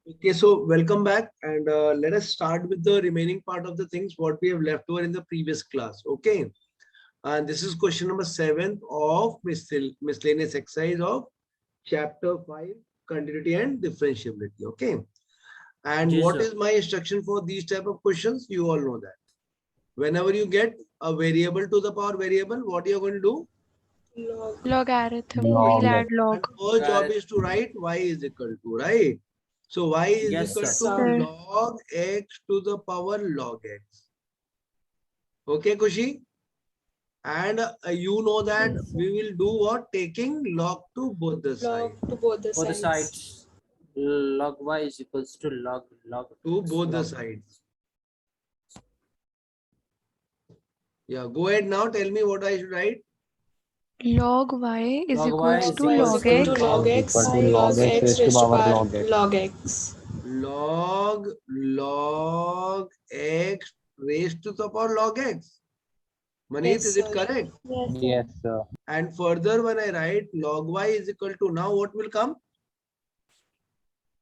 Okay, so welcome back, and let us start with the remaining part of the things what we have left over in the previous class. Okay, and this is question number 7 of miscellaneous exercise of chapter 5, continuity and differentiability. Okay, and Yes, what sir. is my instruction for these type of questions? You all know that. Whenever you get a variable to the power variable, what you are going to do? Logarithm. Log We'll x. add log. And first job is to write y is equal to, right? So y is Yes, equal sir. to Sir. log x to the power log x. Okay, Kushi? And you know that we will do what? Taking log to both the sides. Log to both the Both the sides. sides. Log y is equals to log To x, both the log. sides. Yeah, go ahead now. Tell me what I should write. Log y is Log y equals is to Y is equals log equal to x. to log x, Equal to log log x raised to power log x. log x. Log x raised to the power log x. Maneet, Yes, is it sir. correct? Yes, sir. And further, when I write log y is equal to, now what will come?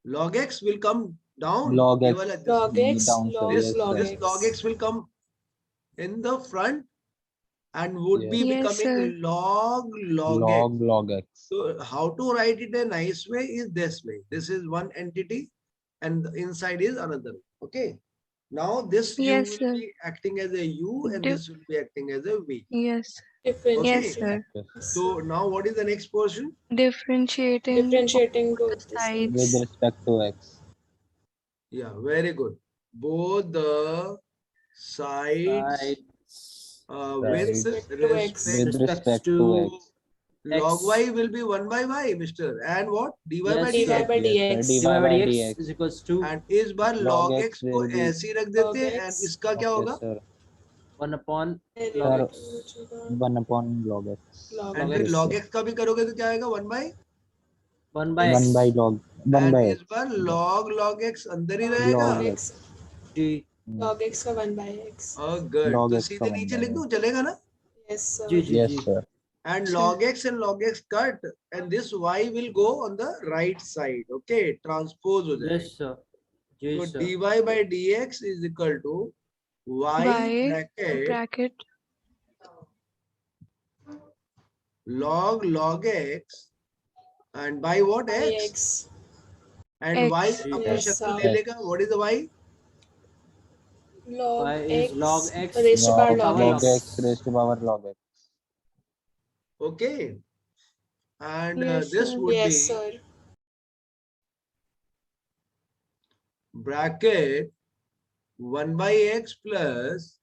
Log x will come down. Log ये x. वाला this- Log x, Down, sir. log, Yes, log sir. this x. log x will come in the front and would be Yes. Yes, becoming sir. log x. Log x. So how to write it a nice way is this way. This is one entity and the inside is another. Okay. Now this u Yes, will sir. be acting as a u and Dif- this will be acting as a v. Yes. Differentiating. Yes, sir. Yes. So now what is the next portion? Differentiating Differentiating both both the the sides. With respect to x. Yeah, very good. Both the sides sides. with Sides. respect to x. respect With Respects respect to to x. log x. y will be 1 by y, mister. And what? dy by Yes, dy dx. by Yes, sir. dx. dy dy by by dx dx. is equals to And इस बार Log log x x को will be. ऐसे ही रख देते हैं Log and x. इसका क्या Okay, होगा? sir. 1 upon log Sir, x. 1 upon log x. Log And log फिर x. Yes, log sir. x का भी करोगे तो क्या आएगा? 1 by 1 by 1 x. by log. 1 and by इस x. बार log x अंदर ही log रहेगा. Log x. जी Log x का 1 by x. Oh, good. Log तो x का सीधे 1 नीचे by लिख दूं, x. चलेगा ना? Yes, sir. Ji ji Yes, ji. sir. And Sure. log x cut and this y will go on the right side. Okay, transpose हो जाएगा. Yes, sir. Ji So sir. dy by dx is equal to y Y bracket bracket log x and by what? By X. x. And X. y जी. अपनी Yes, शक्ल sir. ले लेगा. What is the y? Log Y is x log x raised to power Log, log log log x. x raised to power log x. Okay. And Yes, this sir. would Yes, be sir. bracket 1 by x plus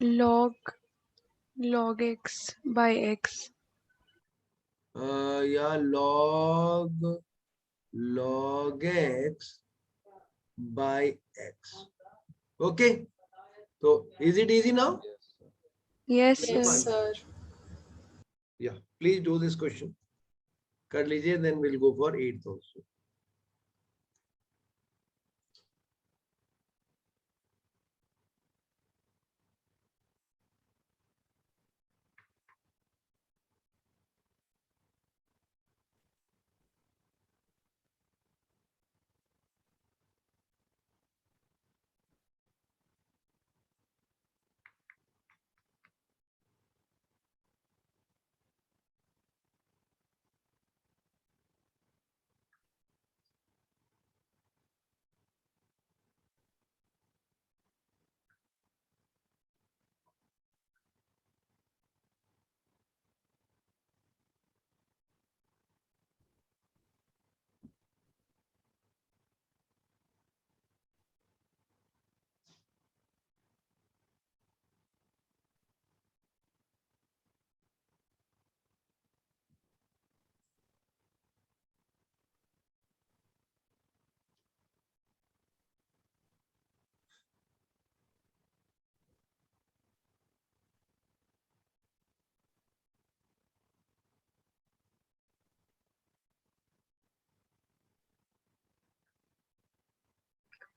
log x by x. yeah, log x by x. Okay. So is it easy now? Yes, Yes, sir. sir. Yeah. Please do this question. कर लीजिए, then we'll go for 8th also.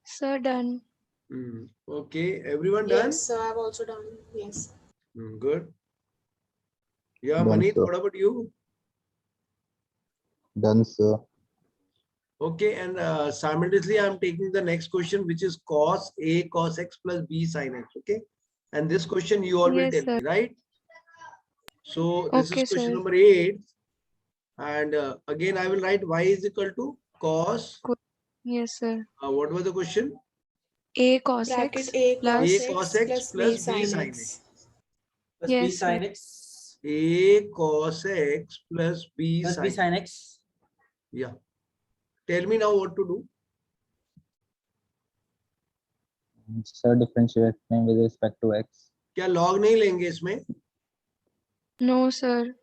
Sir, done. Okay. Everyone done? Yes, sir. I've also done. Yes. Good. Yeah, Done, Maneet, sir. what about you? Done, sir. Okay, and simultaneously I'm taking the next question, which is cos A cos x plus B sin x. Okay, and this question you all will Yes, tell sir. me, right? So this is Okay, question sir. number 8, and again I will write y is equal to cos. Yes, sir. What was the question? A cos Bracket x A plus. cos A cos x x plus plus B B sin sin x. x. Plus B Yes, sin sir. x. A cos x plus B Plus B sin. sin x. Yeah. Tell me now what to do. Sir, differentiating with respect to x. क्या log नहीं लेंगे इसमें? No, sir.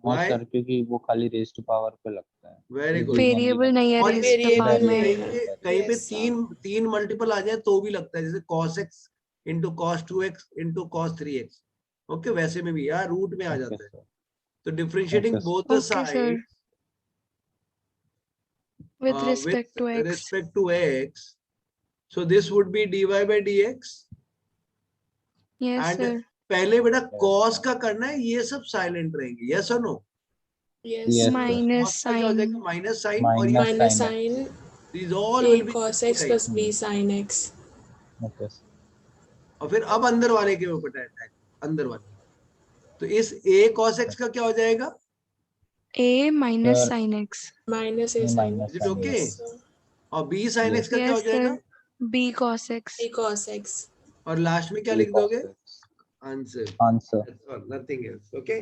हाँ Why? Sir, क्योंकि वो खाली raise to power पे लगता है. Very It good. is only variable one. नहीं है और रेज ये द पावर Variable में. नहीं है. कहीं पे Yes, sir. तीन मल्टीपल आ जाए तो भी लगता है, जैसे cos x into cos 2x into cos 3x. Okay, वैसे में भी यार रूट में आ Okay, जाता है. sir. तो differentiating Okay, sir. Both the Okay, sir. Side With respect to x. respect to x, so this would be dy by dx. Yes, And sir. पहले बेटा cos का करना है, ये सब साइलेंट रहेंगे. yes or no? Yes, Yes, sir. sir. Minus Cos का क्या हो sign. जाएगा? Minus sine. और ये Minus sin sin these all A will be cos this x side. plus B sin x. Okay, sir. और फिर अब अंदर वाले के ऊपर अटैक, अंदर वाले. तो इस a cos x का क्या हो जाएगा? A minus Sir. sin x. Minus A A sin minus x. Is it sin okay? Yes, sir. और b sin Yes. x का क्या हो Yes, जाएगा? sir. B cos x. A cos x. और लास्ट में क्या A लिख cos दोगे? x. Answer. Answer. That's all, nothing else. Okay?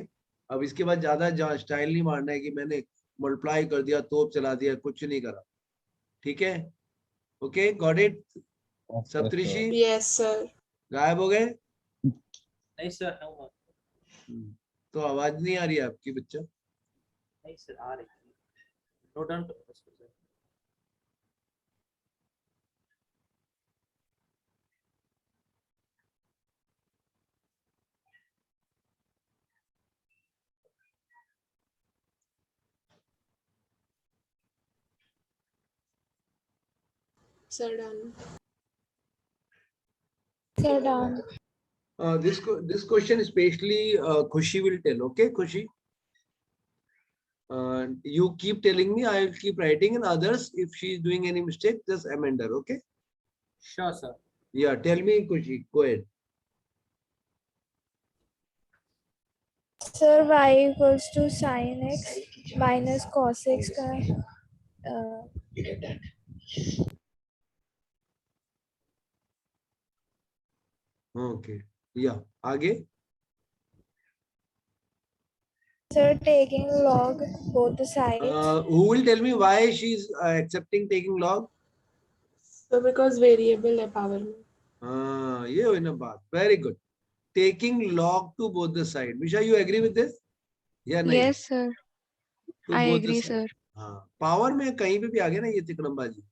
अब इसके बाद ज्यादा स्टाइल नहीं मारना है कि मैंने मल्टीप्लाई कर दिया, तोप चला दिया, कुछ नहीं करा. ठीक है? Okay, got it. Okay, Saptarishi sir. Yes, sir. गायब हो गए? नहीं सर, no. तो आवाज नहीं आ रही है आपकी बच्चा. नहीं सर, आ रही है. नोट डाउन करो इसको sir. Sir, done. Sir, done. This question especially Khushi will tell. Okay, Khushi. You keep telling me, I will keep writing, and others, if she is doing any mistake, just amend her. Okay? Sure, sir. Yeah, tell me, Khushi. Go ahead. Sir, y equals to sin x minus cos x का Okay. Yeah. आगे. sir taking log both the sides. Who will tell me why she is accepting taking log? So because variable है power में. ये हुई ना बात. Very good. Taking log to both the side. Misha, you agree with this? Yeah, नहीं. Yes, sir. To I both the agree, side. sir. हाँ, power में कहीं पे भी आ गया ना ये तिकड़मबाजी.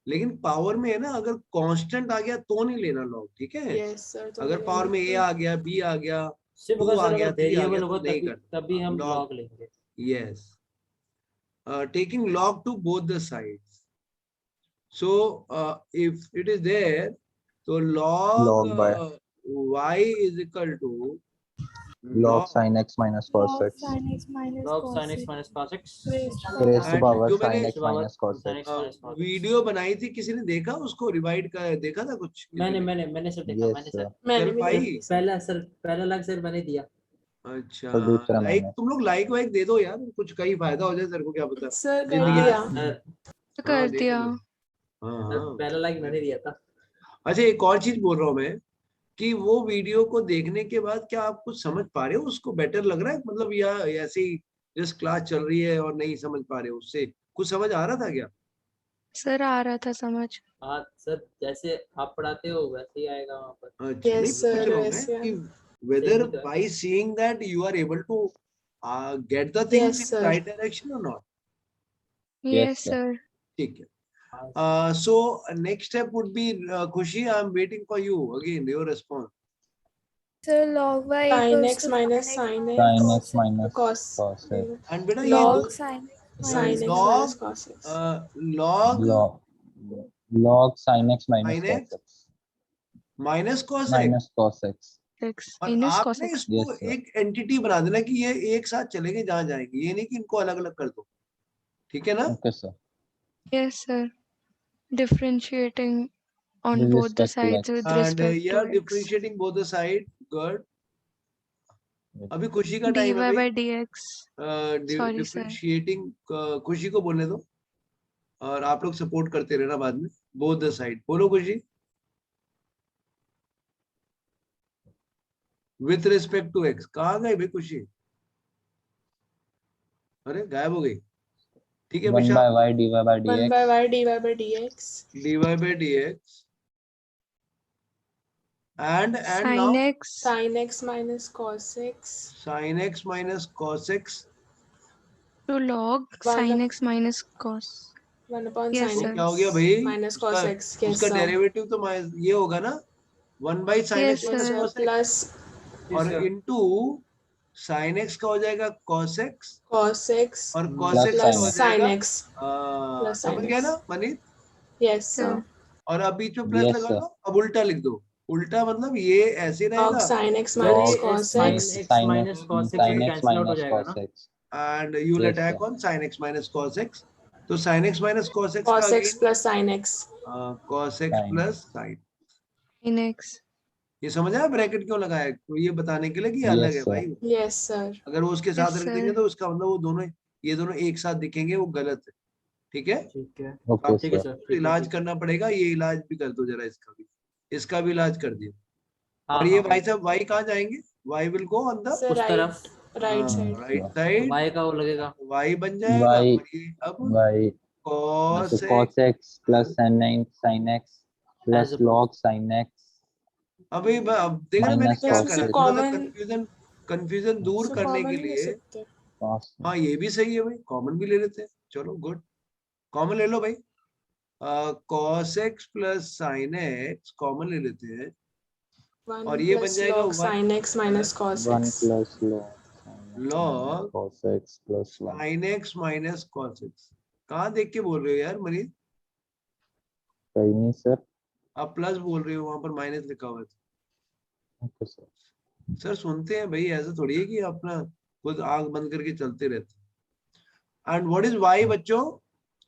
लेकिन पावर में है ना, अगर कांस्टेंट आ गया तो नहीं लेना लॉग. ठीक है? Yes, sir. तो अगर पावर में a आ गया, b आ गया, सिर्फ 2 अगर आ सर गया, अगर 3 आ गया वेरिएबल तो होगा नहीं तभी करना. तभी हम Log. लॉग लेंगे. Yes. Taking log to both the sides. So if it is there, so log by y is equal to log sin x minus cos Log x sin x minus log cos sin x x minus cos x raised to raised to And power जो sin मैंने x minus cos sin x. x minus cos x. Video बनाई थी, किसी ने देखा उसको? रिवाइड का देखा था कुछ? मैंने सर देखा. Yes, मैंने sir. सर मैंने चल भी पाई? देखी सर. पहला लाइक सर मैंने दिया. अच्छा, तो दूसरा लाइक मैंने. तुम लोग लाइक वाइक दे दो यार, कुछ कहीं फायदा हो जाए. तेरे को क्या पता? सर कर जिंदगी दिया. सर कर दे दिया. दो. हाँ. पहला लाइक मैंने दिया था. अच्छा, एक और चीज बोल रहा हूँ मैं कि वो वीडियो को देखने के बाद क्या आप कुछ समझ पा रहे हो? उसको बेटर लग रहा है, मतलब या ऐसे ही जस्ट क्लास चल रही है और नहीं समझ पा रहे हो? उससे कुछ समझ आ रहा था क्या? सर आ रहा था समझ. हाँ सर, जैसे आप पढ़ाते हो वैसे ही आएगा वहाँ पर. अच्छा, Yes, नहीं sir, पूछ रहा हूँ yes, मैं कि yeah. whether Same with by seeing that you are able to get the things Yes, in sir. right direction or not? Yes, sir. sir. ठीक है. हाँ, So next step would be Khushi, I am waiting for you again, your response. sir log y Sin equals x to minus sin sin Sin x x minus cos. cos x. And बेटा ये Log जो sin sin x log minus cos x. log Log sin x minus sin cos x x minus cos x. minus cos x. X और minus cos आपने x. इसको Yes, sir. एक entity बना देना कि ये एक साथ चलेंगे जहां जाएंगे, ये नहीं कि इनको अलग अलग कर दो. ठीक है ना? Okay, sir. Yes, sir. Differentiating on With both the respect to sides x. with And respect yeah, to x. differentiating both the side. Good. अभी खुशी का dy टाइम है भाई. by dx. Sorry, sir. Differentiating खुशी को बोलने दो और आप लोग सपोर्ट करते रहना बाद में. बोथ द साइड बोलो Khushi. With respect to x. कहाँ गए भाई खुशी? अरे गायब हो गई. ठीक है 1 विशाल. by y dy by 1 dx. by y dy by dx. dy by dx and Sin now x Sin x minus cos x. sin x minus cos x. to log sin x minus cos. 1 upon Yes, sin sir. क्या हो x गया भाई? minus cos x. Yes, उसका sir. Derivative तो ये होगा ना 1 by sin Yes, x minus sir. cos x Plus और into sin x का हो जाएगा cos x cos x और cos Plus x plus का हो sin जाएगा x. Plus समझ sin गया x. ना मनीष? Yes, sir. Sir. और अब बीच में प्लस Yes, लगा sir. दो. अब उल्टा लिख दो. उल्टा मतलब ये ऐसे Log रहेगा sin x Sir, minus ये cos sin x. x minus cos x sin भी x cancel out हो minus जाएगा cos ना? x. and you will Yes, attack sir. on sin x minus cos x. तो sin x minus cos x का Cos x again plus sin x. cos x Sin. plus sin. Sin x. ये समझ आया bracket क्यों लगाया? तो ये बताने के लिए कि ये अलग Yes, है sir. भाई. Yes, sir. अगर वो उसके साथ Yes, रख sir. देंगे तो उसका मतलब वो दोनों ये दोनों एक साथ दिखेंगे, वो गलत है. ठीक है. ठीक है. Okay, आप ठीक है sir. सर. तो इलाज करना पड़ेगा. ये इलाज भी कर दो जरा. इसका भी इलाज कर दियो. हाँ और ये हाँ. भाई साहब y कहाँ जाएंगे? y will go on the Sir, उस तरफ right side. Right Sure. Side. y का वो लगेगा. y बन जाएगा. Y. और ये अब y cos so cos x. x plus sin x plus As a- log sin x अभी अब देख रहे मैंने minus क्या cos करा. x थोड़ा सा common- कंफ्यूजन दूर So करने के common ले लिए. सकते हैं. cos. हाँ ये भी सही है भाई. कॉमन भी ले लेते हैं. चलो गुड. कॉमन ले लो भाई. cos x plus sin x common ले लेते हैं. 1 और ये बन plus जाएगा log 1 sin x minus cos 1 x. plus log sin x log minus cos x plus 1. sin x minus cos x. कहाँ देख के बोल रहे हो यार मनीष? कहीं नहीं सर. आप प्लस बोल रहे हो, वहां पर माइनस लिखा हुआ है. Okay, sir. सर सुनते हैं भाई. ऐसा थोड़ी है कि अपना खुद आंख बंद करके चलते रहते हैं. एंड व्हाट इज y बच्चों?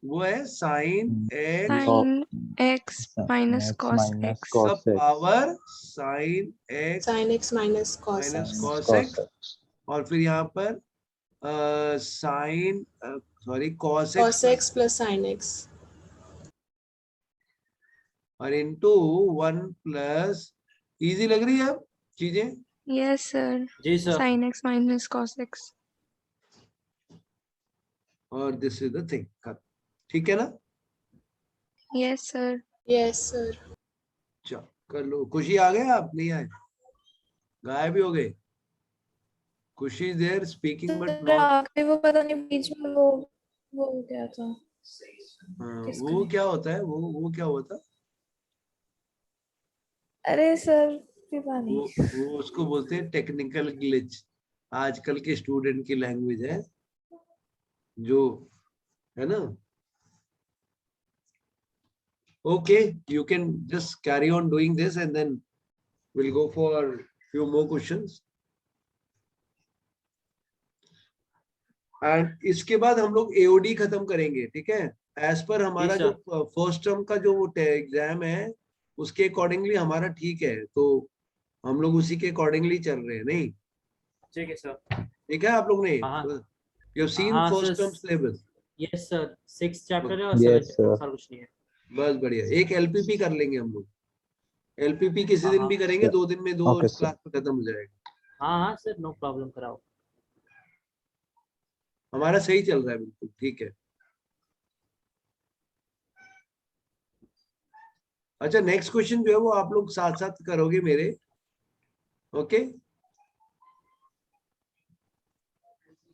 वो है sin x Sin x minus X cos minus x. cos का x power sin x Sin x minus cos minus x. cos cos x. x. और फिर यहाँ पर sin cos x Cos x plus sin x. और into 1 plus. Easy लग रही है अब चीजें? Yes, sir. जी sir. Sin x minus cos x. और दिस इज द थिंग. ठीक है ना? Yes, sir. Yes, sir. चलो कर लो. खुशी आ गए? आप नहीं आए? गायब भी हो गए. Khushi is there speaking but sir not. आखिरी वो पता नहीं बीच में वो हो गया था. वो क्या होता है? वो क्या होता है? अरे सर पता नहीं. वो उसको बोलते हैं टेक्निकल ग्लिच. आजकल के स्टूडेंट की लैंग्वेज है जो है ना. Okay you can just carry on doing this and then will go for few more questions. And इसके बाद हम लोग एओडी खत्म करेंगे. ठीक है. एज पर हमारा जी, जो फर्स्ट टर्म का जो एग्जाम है उसके अकॉर्डिंगली हमारा ठीक है. तो हम लोग उसी के अकॉर्डिंगली चल रहे हैं. नहीं ठीक है सर. ठीक है? आप लोग ने हाँ. यू हैव सीन हाँ, first sir. Term syllabus. Yes sir. 6 chapter है और Yes, 7 sir. सर कुछ नहीं है. बस बढ़िया. एक एलपीपी कर लेंगे हम लोग. एलपीपी किसी दिन हाँ, भी करेंगे. 2 दिन में 2 Okay, sir. क्लास में खत्म हो जाएगा. हाँ हाँ सर. No problem. कराओ. हमारा सही चल रहा है बिल्कुल. ठीक है. अच्छा नेक्स्ट क्वेश्चन जो है वो आप लोग साथ साथ करोगे मेरे. Okay.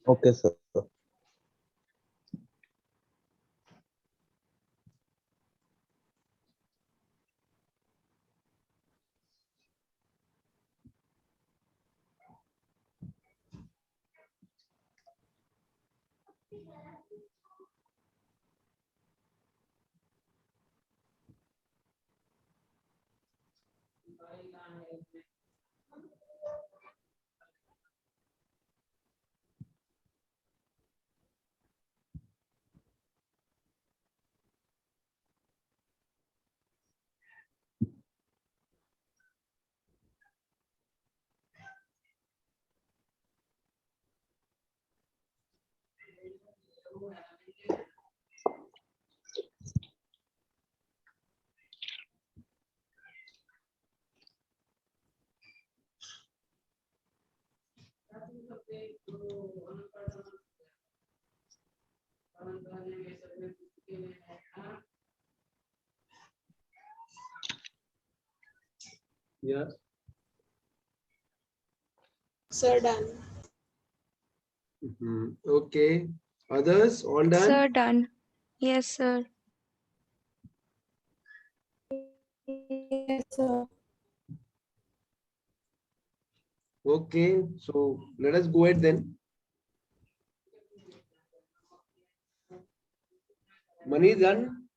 Okay, sir. Yeah. Sir, done. Okay. Others, all done? Sir, done. Yes, sir. Yes, sir. Okay, so let us go ahead then. Money done?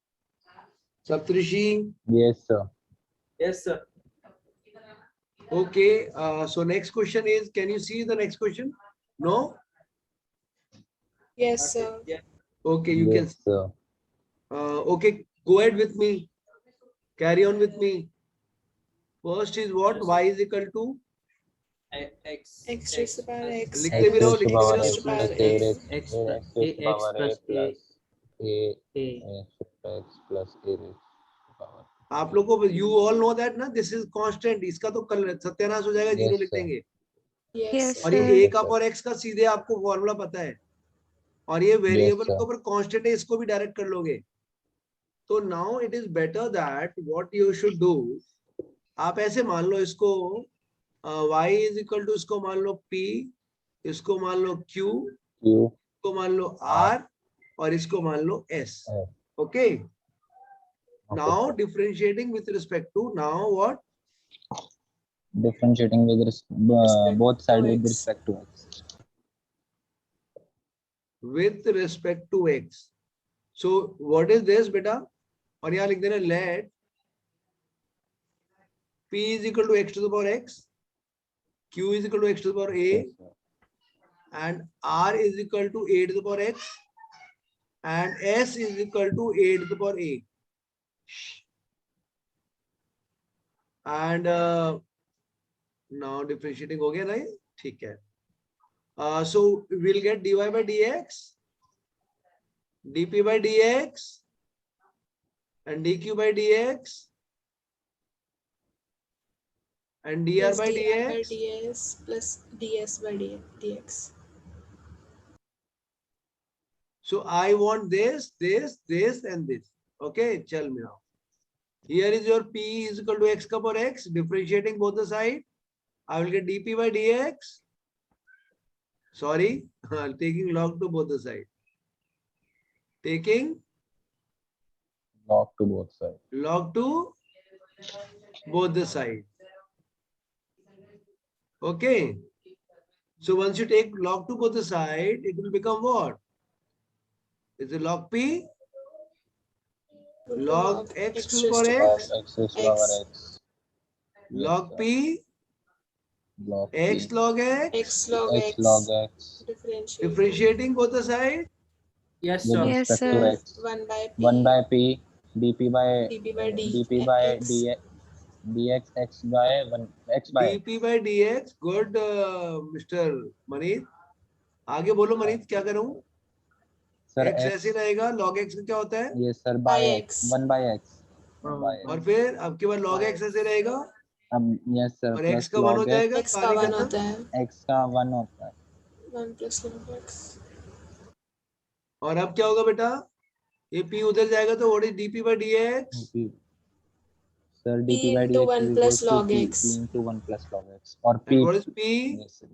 Saptrishi? Yes, sir. Yes, sir. Okay, so next question is, can you see the next question? No? Yes, sir. Yeah. Okay, you can. Yes, sir. Okay, go ahead with me. Carry on with me. First is what? Yes, Y is equal to? X. X raised to the power X. लिखते X भी रहो, raised to लिखते भी power रहो. A to power plus A. A raised X to plus the power A plus plus A A. raised to X plus A raised to power. आप लोगों को you all know that ना, this is constant. इसका तो कल सत्यानाश हो जाएगा, जीरो Yes, लिख sir. देंगे. Yes, Yes, sir. और ये sir. a Yes, का sir. और x का सीधे आपको फॉर्मूला पता है. और ये वेरिएबल sir. के ऊपर कांस्टेंट है, इसको भी डायरेक्ट कर लोगे. तो now it is better that what you should do, आप ऐसे मान लो इसको y इज इक्वल टू, इसको मान लो p, इसको मान लो q, Q इसको मान लो r, और इसको मान लो s. S. Okay, now sir. Differentiating with respect to, now what? Differentiating with both sides with X. respect to X. With respect to x. So what is this beta? और यहाँ लिख देना let p is equal to x to the power x, q is equal to x to the power a, Yes, sir. and r is equal to a to the power x, and s is equal to a to the power a. And now differentiating हो गया ना, ठीक है. So we'll get dy by dx, dp by dx, and dq by dx, and dr Plus by dr by dx. ds plus ds by dx. So I want this, this, this, and this. Okay, tell me now. Here is your p is equal to x ka power x, differentiating both the side. I will get dp by dx. Sorry, taking log to both the side. Taking Log to both sides. log to both the side. Okay. So once you take log to both the side, it will become what? Is it log p? Log x to the power Log x, X raised to power X. X. log sir. p, Log x P. log x, X log X X. log X. differentiating both the side. Yes, With sir. Yes, respect sir. to X. 1 by P. 1 by P. dp by dp by d. dp by X. dx x by 1 x by dp by dx. Good, Mr. Manit. आगे बोलो मनीत, क्या करूं? sir x x. ऐसे रहेगा, log x का क्या होता है? Yes sir, By by X. x. 1 by x. 1 by और x. फिर आपके पास log x ऐसे रहेगा, Yes sir, और plus x का 1 हो log x. जाएगा. X का कहानी 1 करना. होता है. X का 1 होता है. 1 plus log X. और अब क्या होगा बेटा? ये p उधर जाएगा तो what is dp by dx? P. Sir, P dp by into dx 1 is plus equals to log P. X. P into 1 plus log x. Or And P. what is p? Yes sir.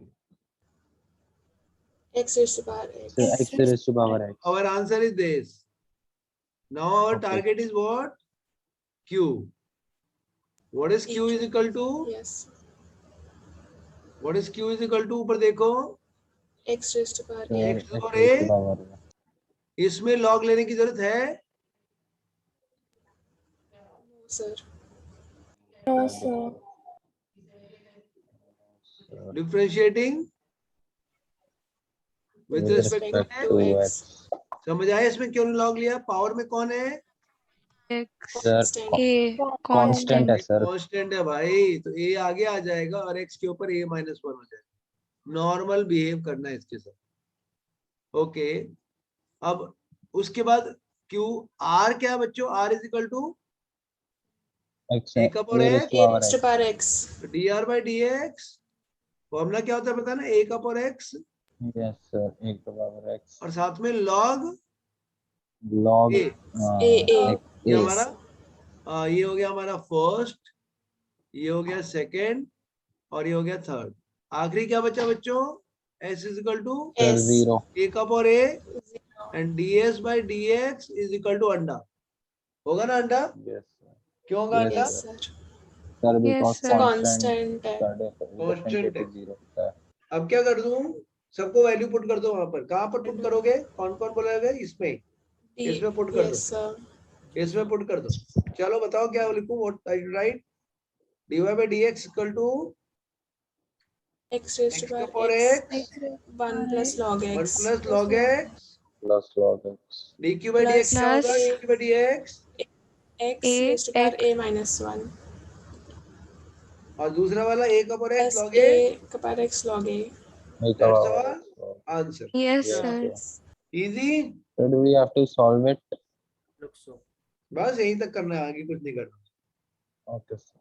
X raised to power X. So x raised to power x. Our answer is this. Now our Okay. target is what? Q. What is q is equal to? Yes. What is q is equal to? ऊपर देखो. X raised to power Sir, A. X to the x power raised to A. power a. इसमें log लेने की जरूरत है? No, sir. No, sir. Sir, Differentiating with respect to respect x. to X. x. समझ आया इसमें क्यों log लिया? पावर में कौन है? X. Sir, Constant. A. constant है Constant. sir. कांस्टेंट है भाई, तो a आगे आ जाएगा और x के ऊपर a -1 हो जाएगा. नॉर्मल बिहेव करना है इसके साथ. ओके, अब उसके बाद क्यू आर क्या है बच्चों, r is equal to x a का power a raised x to power raised to x. power x. D R by D x, formula क्या होता है पता है ना, a का power x Yes sir, a to power x और साथ में log log a, A. ये Yes. हमारा ये हो गया हमारा फर्स्ट, ये हो गया सेकंड और ये हो गया थर्ड। आखिरी क्या बचा बच्चों, s is equal to sir S. 0. a का power a and ds by dx is equal to अंडा। होगा ना अंडा, Yes sir. क्यों होगा Yes, अंडा? Yes, sir. Sir because sir. constant Constant है. का differentiate is 0 होता है. अब क्या कर दूं, सबको वैल्यू पुट कर दो वहां पर, कहाँ पर पुट करोगे, कौन कौन बोलेगा, इसमें D. इसमें पुट कर Yes, sir. दो, इसमें पुट कर दो। चलो बताओ क्या लिखूं, what I write, dy by dx equal to X raised to x का power power x. x 1 plus log 1 x. Plus log x Plus log x. dq by dx क्या होगा, Plus dq by dx X A raised to power x a minus 1. और दूसरा वाला a का power x Plus log a, a का power x log a. A to that's power our x. So, answer, yes yes, sir. sir. easy। So do we have to solve it? Looks so. बस यहीं तक करना है, आगे कुछ नहीं करना। Okay sir.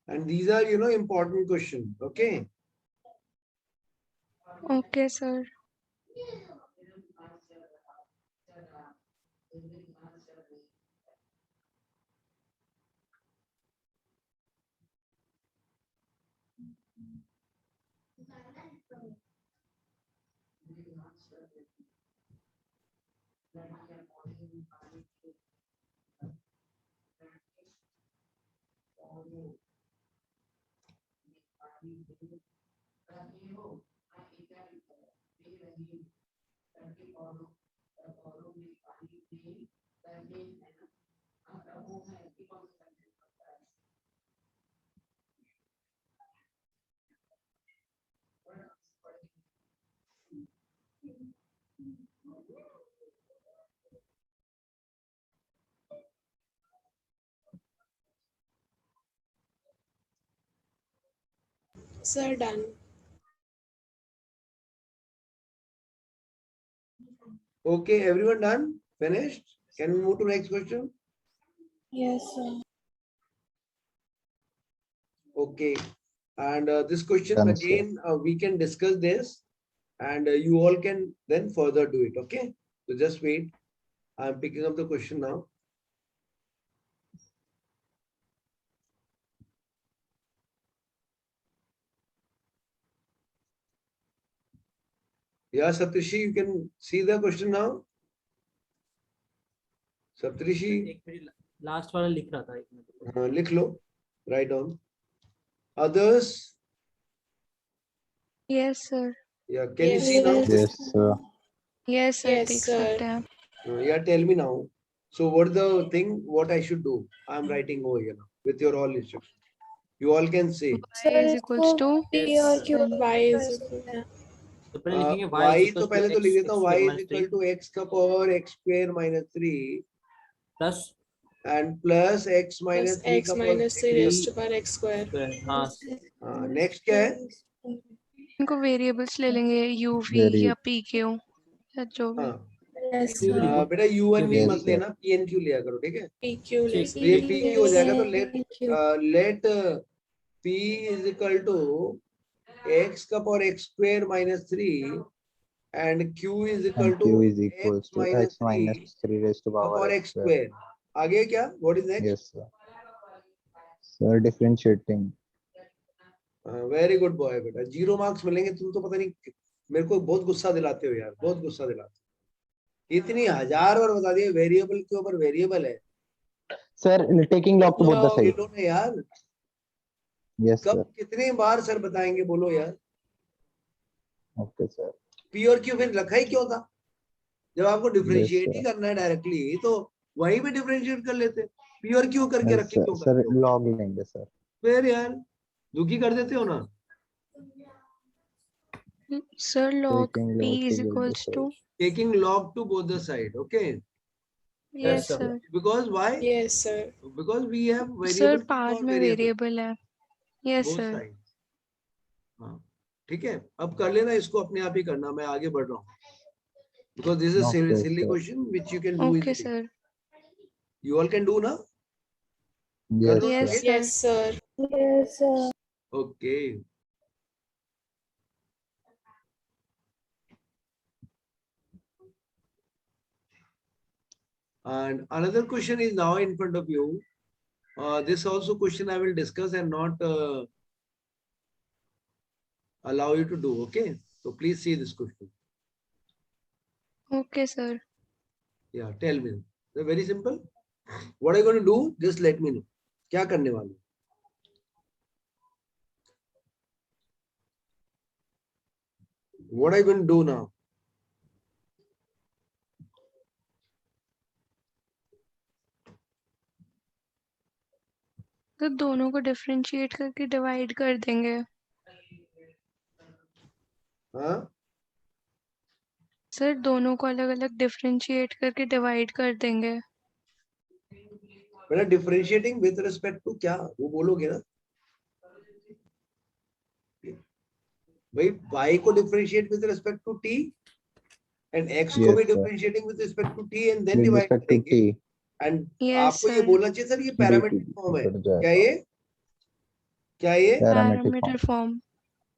And these are, you know, important question, okay? Okay sir. Sir, done. Okay, everyone done, finished? Can we move to next question? Yes, sir. Okay, and this question Done, sir. again, we can discuss this and you all can then further do it, okay? So just wait, I'm picking up the question now. Yeah, Saptrishi, you can see the question now. Saptrishi, एक minute last वाला लिख रहा था, एक minute. लिख लो, write down. Others, Yes sir. yeah, can you Yes, see now? sir. Yes sir. Yes sir. Yes, देख sir. सकते हैं। Yeah, tell me now. So what the thing, what I should do? I'm writing over here now with your all instructions. You all can say. Y is equals to P और Q Y is equal to तो पहले लिखेंगे y is तो equals to पहले तो x लिख देता हूँ, y square is minus equal 3 to x का power x square minus 3 plus and plus x plus minus 3 x का minus 3 power raised to power x square. हाँ नेक्स्ट क्या है? इनको वेरिएबल्स ले लेंगे uv Very या pq या जो भी. हाँ Yes, sir. बेटा u1 v Yes, मत sir. लेना, pnq लिया करो, ठीक है? PQ less. तो ये pq हो जाएगा, तो Thank you. let p is equal to x का power x square minus 3 and q is equal And to Q is equals x to minus x 3 minus 3 raised to का power power x x square. square. आगे क्या? What is next? Yes, sir. Sir, differentiating. Very good boy बेटा, 0 marks मिलेंगे। तुम तो पता नहीं, मेरे को बहुत गुस्सा दिलाते हो यार, बहुत गुस्सा दिलाते हो। इतनी हजार बार बता दिए वेरिएबल के ऊपर वेरिएबल है। Sir, taking log to both the Log. sides. लो ना यार, Yes, कब sir. कितनी बार सर बताएंगे, बोलो यार। Okay, sir. पी और क्यू फिर रखा ही क्यों था? जब आपको डिफरेंशिएट Yes, ही sir. करना है डायरेक्टली, तो वहीं पे डिफरेंशिएट कर लेते। पी और क्यू करके Yes, रखे sir. क्यों Sir, करते हो? log लेंगे sir. फिर यार दुखी कर देते हो ना। Sir, log Taking p log is to both the equals to. sides. Taking log to both the side, okay? Yes, sir. sir. Because why? Yes, sir. Because we have Sir, variable पार और में variable variable है. Yes, both sir. sides. हाँ ठीक है, अब कर लेना इसको, अपने आप ही करना, मैं आगे बढ़ रहा हूँ। Because this is a Okay, silly sir. question which you can do Okay, easily. sir. You all can do ना? Yes, लो Yes, आगे? sir. Yes, sir. Yes, sir. Okay. And another question is now in front of you. This also question I will discuss and not allow you to do. Okay. So please see this question. Okay, sir. Yeah, tell me. They're very simple. What are you going to do? Just let me know. क्या करने वाले हो? What are you going to do now? तो दोनों को differentiate करके divide कर देंगे. हाँ? सर दोनों को अलग अलग डिफरेंशिएट करके डिवाइड कर देंगे. बेटा डिफरेंशिएटिंग विद रिस्पेक्ट टू क्या, वो बोलोगे ना भाई। y को differentiate with respect to t and x को Yes, भी sir. Differentiating with respect to t and then With divide respect to करेंगे। t, एंड Yes, आपको ये sir. बोलना चाहिए सर ये dt पैरामीट्रिक फॉर्म है। कट क्या जाएगा. ये, क्या ये? Parametric parameter form. फॉर्म.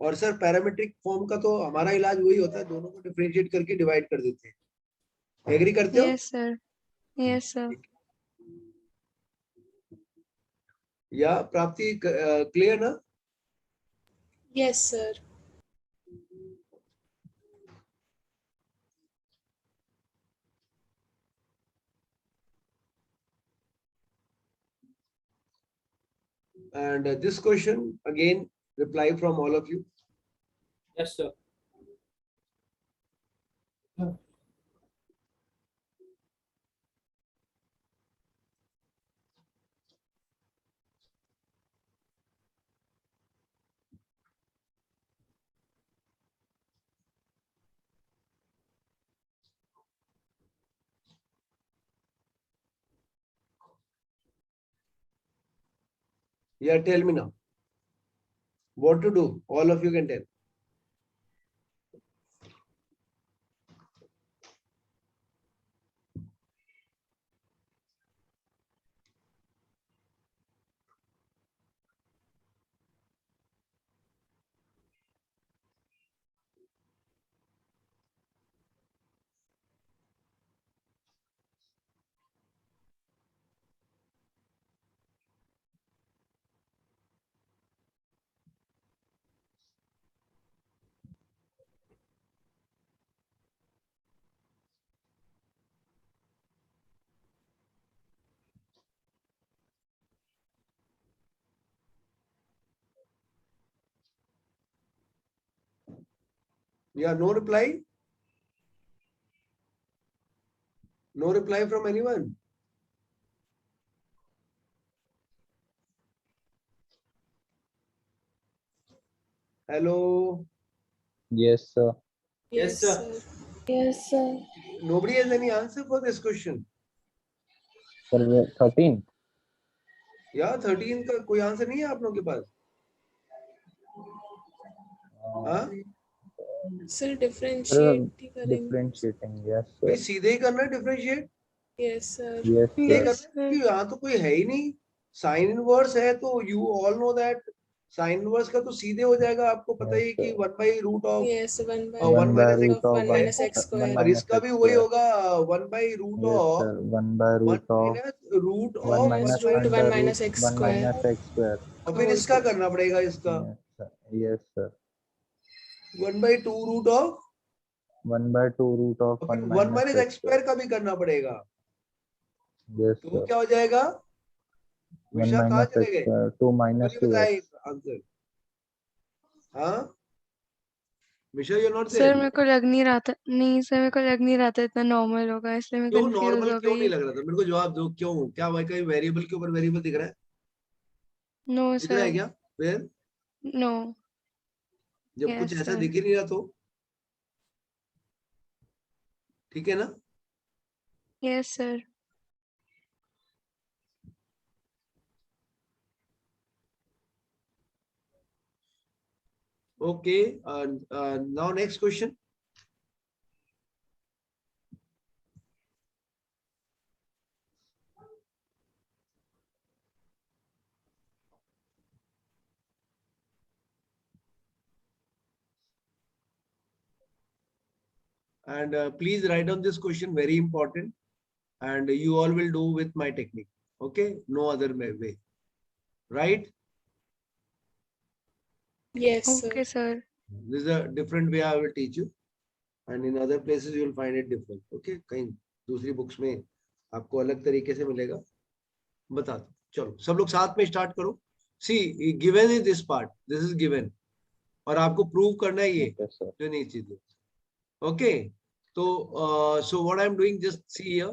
और सर पैरामीट्रिक फॉर्म का तो हमारा इलाज वही होता है, दोनों को डिफरेंशिएट करके डिवाइड कर देते हैं। एग्री करते हो? Yes, sir. Yes, sir. या प्राप्ति क्लियर ना? Yes, sir. And this question again reply from all of you. Yes, sir. Yeah, tell me now. What to do? All of you can tell. Yeah, no reply? No reply from anyone? Hello? Yes, sir. Yes, Yes, sir. sir. Yes, sir. Nobody has any answer for this question. Sir 13 या 13 का कोई answer नहीं है आप लोगों के पास? हाँ sir differentiate ही करेंगे। डिफरेंशिएटिंग यस भाई सर सीधे ही करना है डिफरेंशिएट, यस सर। यस सीधे सर करना है, Yes, sir. क्योंकि यहाँ तो कोई है ही नहीं। साइन इनवर्स है तो you all know that sine inverse का तो सीधे हो जाएगा, आपको पता ही है कि 1/√ऑफ yes 1 1 by minus root x of 1 square minus है, x square। और इसका भी वही होगा 1/√ऑफ yes sir 1/√ऑफ 1 minus root 1 minus x 1 square। minus x square और फिर इसका करना पड़ेगा, इसका यस सर 1/2√ऑफ 1/2√ऑफ और 1 फिर 1 minus minus x x square का भी करना पड़ेगा। यस तो वो सर क्या हो जाएगा? 1 विशा कहाँ minus चले x गए? square 2 minus मुझे बताइए 2x आंसर। हाँ विशा यू नॉट सर देयर? मेरे को लग नहीं रहा था, नहीं सर मेरे को लग नहीं रहा था इतना नॉर्मल होगा, इसलिए मैं क्यों कंफ्यूज नॉर्मल हो क्यों नहीं गई। लग रहा था? मेरे को जवाब दो, क्यों? क्या भाई कहीं वेरिएबल के ऊपर वेरिएबल दिख रहा है? नो दिख रहा है सर, क्या? फिर नो। जब कुछ यस ऐसा सर। दिख ही नहीं रहा तो ठीक है ना? Yes sir. Okay, now next question. And please write down this question, very important. And you all will do with my technique. Okay, no other way. Right? Yes sir। Okay sir. This is a different way I will teach you. And in other places you will find it different. Okay, कहीं दूसरी books में आपको अलग तरीके से मिलेगा। बता दो, चलो सब लोग साथ में स्टार्ट करो। See, given is this part. This is given. और आपको प्रूव करना है ये यस सर जो नहीं चीजें। ओके, तो so what I'm doing, just see here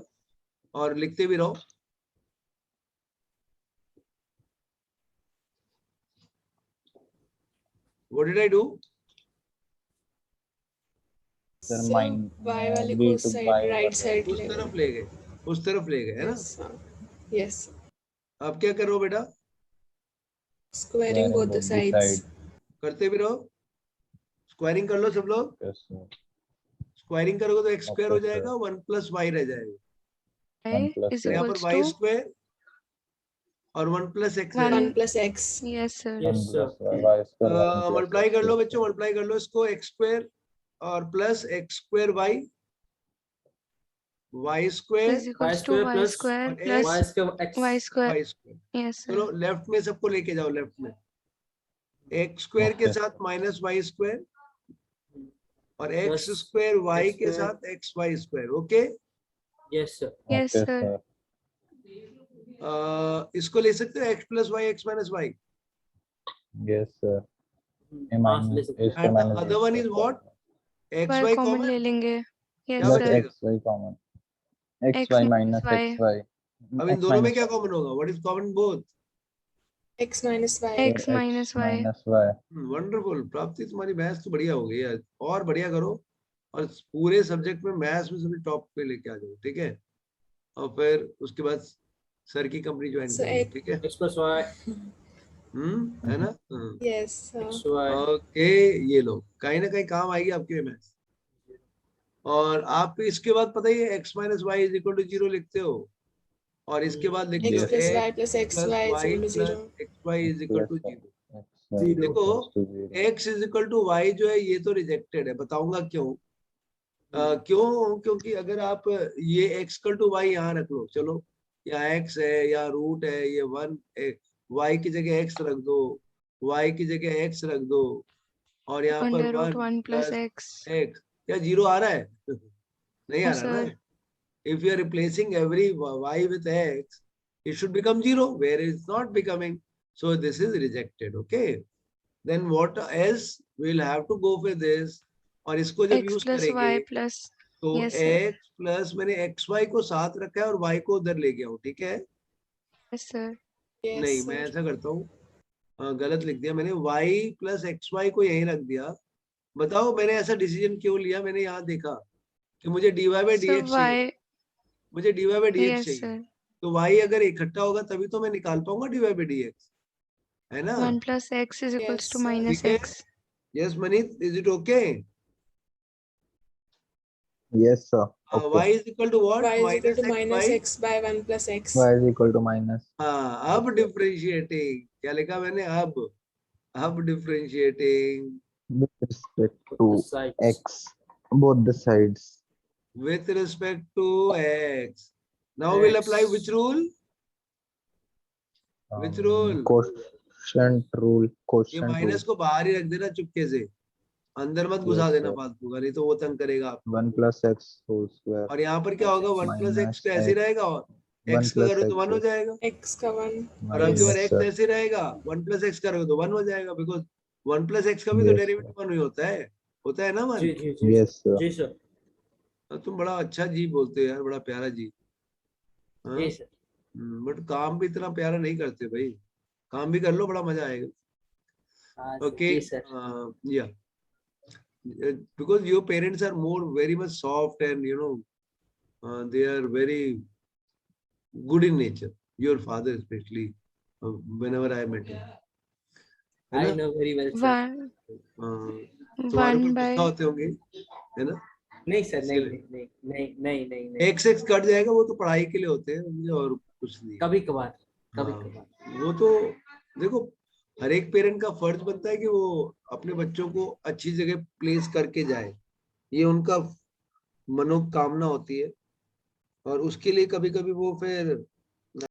और लिखते भी रहो। What did I do? Sir sir mine y वाले b को to side y right side उस तरफ ले गए, उस तरफ ले गए, है ना? यस यस अब क्या करो बेटा? Squaring both the sides. करते भी रहो, स्क्वायरिंग कर लो सब लोग। यस सर स्क्वायरिंग करोगे तो एक्स स्क्वायर हो Okay, sir. जाएगा, 1 + y रह जाएगा। y 1 plus is यहाँ पर equals y to स्क्वायर और 1 + x 1 1 plus x। Yes sir. 1 Yes, sir. plus y square 1 plus multiply x कर लो square। बच्चों, मल्टीप्लाई कर लो इसको, x स्क्वायर और plus x square y square is equals to y square और plus y square x y square। y square. Yes चलो sir. Left में सबको लेके जाओ, लेफ्ट में x स्क्वायर के Okay. साथ माइनस y स्क्वायर और x Plus square y x के square। साथ xy square. Okay, Yes sir। Yes Okay, sir. sir. इसको ले सकते हो x + y x - y Yes, sir. A हाँ ले minus सकते A हैं। square and the minus B other one is square what? common. x y y common common ले लेंगे। क्या यस Plus सर। बचेगा? xy common. x xy minus minus y xy. अब इन X दोनों में minus क्या y. कॉमन होगा? What is common both? x minus y। Sir, x minus y। minus y. Wonderful प्राप्ति, तुम्हारी मैथ्स तो बढ़िया हो गई है, और बढ़िया करो और पूरे सब्जेक्ट में मैथ्स में सभी टॉप पे लेके आ जाओ, ठीक है? और फिर उसके बाद सर की कंपनी ज्वाइन So करो, x ठीक है? x plus y है ना? yes sir। x y okay, ये लो कहीं ना कहीं काम आएगी आपके मैथ्स। और आप इसके बाद पता ही है x - y = 0 लिखते हो और इसके बाद लिखते x हो plus y x plus + xy is y equal to + 0। xy = 0। Xy देखो equals to 0. x = y जो है ये तो रिजेक्टेड है, बताऊंगा क्यों। क्यों? क्योंकि अगर आप ये x = y यहाँ रख लो, चलो यहाँ x है या रूट है, ये 1 y की जगह x रख दो, y की जगह x रख दो और यहाँ पर under root 1 1 plus + x। x, क्या 0 आ रहा है? नहीं आ रहा ना? Sir. If you are replacing every y with x, it should become 0, where it's not becoming. So this is rejected. Okay. Then what else? We'll have to go for this. और इसको जब x use plus करेंगे y plus तो yes sir। x plus मैंने xy को साथ रखा है और y को उधर ले गया हूँ, ठीक है? yes sir। yes नहीं, sir। मैं ऐसा करता हूँ, गलत लिख दिया मैंने, y प्लस xy को यहीं रख दिया। बताओ मैंने ऐसा डिसीजन क्यों लिया? मैंने यहाँ देखा कि मुझे dy/dx so चाहिए, y मुझे dy/dx yes चाहिए। sir। तो y अगर इकट्ठा होगा तभी तो मैं निकाल पाऊंगा dy by dx, है ना? 1 plus x is equals Yes, to sir. minus ठीक है? x. Yes, Manit, is it okay? Yes, sir. Y Okay. is equal to what? Y is equal to Minus minus x by x by 1 plus x. Y is equal to minus. हाँ, अब differentiating क्या लिखा मैंने? अब differentiating With respect Both to the sides. x, both the sides. with respect to x. Now we'll apply which rule? Which rule? Quotient rule. ये Quotient rule. Minus को बाहर ही रख देना चुपके से, अंदर मत घुसा Yes, देना sir. फालतू का, नहीं तो वो तंग करेगा आपको। 1 plus x whole square. और यहाँ पर क्या होगा? 1 प्लस एक्स Minus तो ऐसे ही x. रहेगा, और 1 एक्स का plus करो तो 1 हो x. जाएगा, X का 1. और अब की बार Yes, एक्स sir. ऐसे रहेगा, 1 प्लस एक्स करोगे तो 1 हो जाएगा, बिकॉज 1 प्लस एक्स का भी तो Yes, डेरिवेटिव 1 ही होता है ना मन? जी जी जी Yes, sir. जी सर, तुम बड़ा अच्छा जी बोलते हो यार, बड़ा प्यारा जी। जी सर। बट काम भी इतना प्यारा नहीं करते भाई, काम भी कर लो, बड़ा मजा आएगा। हाँ सर, Okay, जी sir. yeah, because your parents are more very much soft and they are very good in nature. Your father especially, whenever I met him, है I ना? know very well sir। 1 तुम्हारे ऊपर 1 by गुस्सा होते होंगे, है ना? नहीं सर, नहीं इसलिए। नहीं नहीं नहीं नहीं नहीं, एक्स एक्स कट जाएगा, वो तो पढ़ाई के लिए होते हैं, मुझे और कुछ नहीं। कभी कभार, कभी हाँ, कभार। वो तो देखो, हर एक पेरेंट का फर्ज बनता है कि वो अपने बच्चों को अच्छी जगह प्लेस करके जाए, ये उनका मनोकामना होती है, और उसके लिए कभी कभी वो फिर